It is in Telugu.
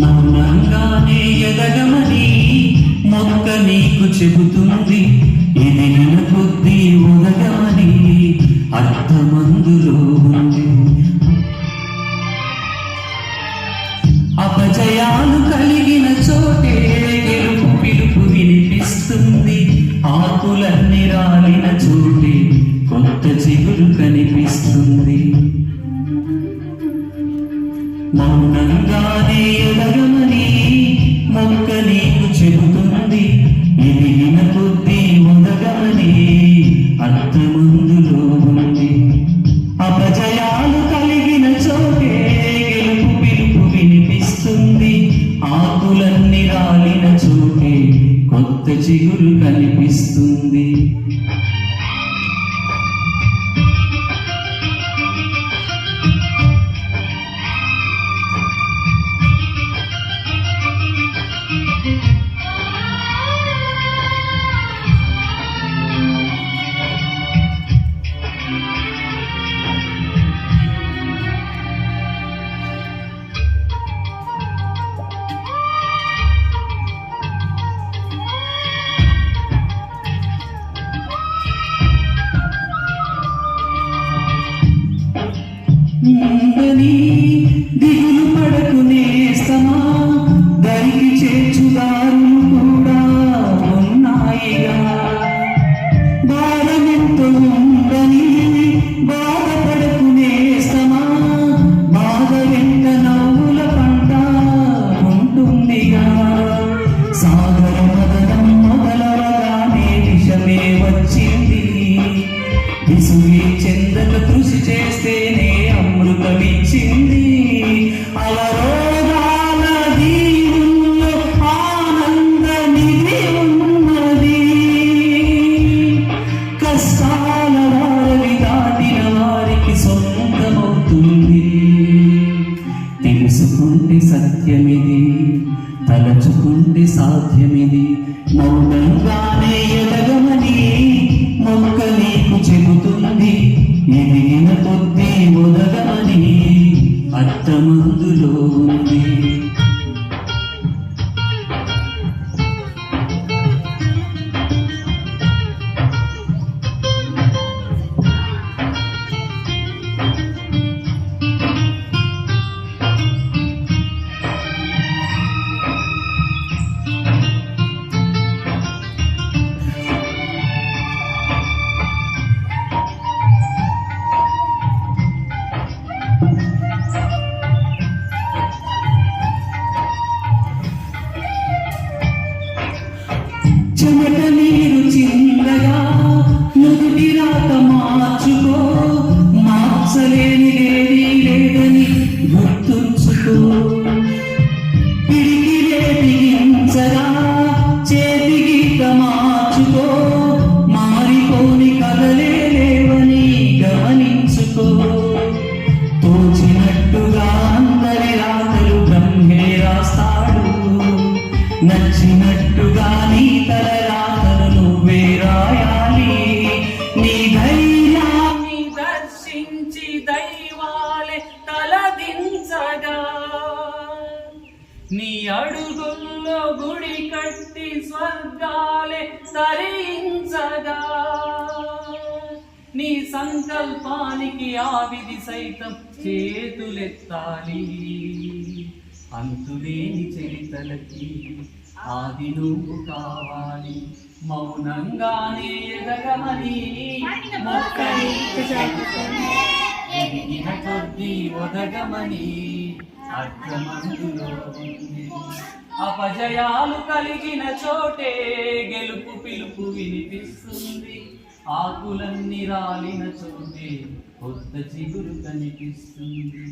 మౌనంగానే ఎదగమని మొక్క నీకు చెబుతుంది, ఎదిగిన కొద్దీ ఉదగమని అర్థమందులో ఉంది. అపజయాలు కలిగిన చోటే గెలుపు పిలుపు వినిపిస్తుంది, ఆకులన్నీ రాలిన చోటే కొత్త చిగురు కనిపిస్తుంది. మౌనంగానే ఎదగమని మొక్క నీకు చెబుతుంది, ఎదిగిన కొద్దీ ఉదగమని అర్థమందులో ఉంది. అపజయాలు కలిగిన చోటే గెలుపు పిలుపు వినిపిస్తుంది, ఆకులన్నీ రాలిన చోటే కొత్త చిగురు కనిపిస్తుంది. దిగులు పడకు నేస్తమా, దరికి చేర్చుదారులు కూడా ఉన్నాయిగా. బాధమెంతో ఉందని బాధపడకు నేస్తమా, బాధ వెంట నవ్వుల పంట ఉంటుందిగా. సాగర మదనం మొదలవగానే విషమే వచ్చింది, విసుగే చెందక కృషి చేస్తేనే అమృతమిచ్చింది. అవరోధాల దీవుల్లో ఆనంద నిధి ఉన్నది, కష్టాల వారిని దాటిన వారికి సొంతమవుతుంది. తెలుసుకుంటే సత్యమిది, తలచుకుంటే సాధ్యమిది. మౌనంగానే ఎదగమని మొక్క నీకు చెబుతుంది, ఎదిగిన కొద్దీ ఉదగమని అర్థమందులో ఉంది. చెమట నీరు చిందగా నుదుటి రాత మార్చుకో, మార్చలేనిదేదీ లేదని గుర్తుంచుకో. పిడికిలే బిగించగా చేతి గీత మార్చుకో, మారిపోని కథలే లేవని గమనించుకో. తోచినట్టుగా అందరి రాతలు బ్రహ్మే రాస్తాడు, నచ్చినట్టుగా నీ తల రాతను నువ్వే రాయాలి. నీ ధైర్యాన్ని దర్శించి దైవాలే తలదించగా, నీ అడుగుల్లో గుడి కట్టి స్వర్గాలే తరించగా, నీ సంకల్పానికి ఆ విధి సైతం చేతులెత్తాలి. అంతులేని చరితలకి ఆది నువ్వు కావాలి. మౌనంగానే ఎదగమని మొక్క ఎదిగిన కొద్దీ ఒదగమని అర్థమందులో ఉంది. అపజయాలు కలిగిన చోటే గెలుపు పిలుపు వినిపిస్తుంది, ఆకులన్నీ రాలిన చోటే కొత్త చిగురు కనిపిస్తుంది.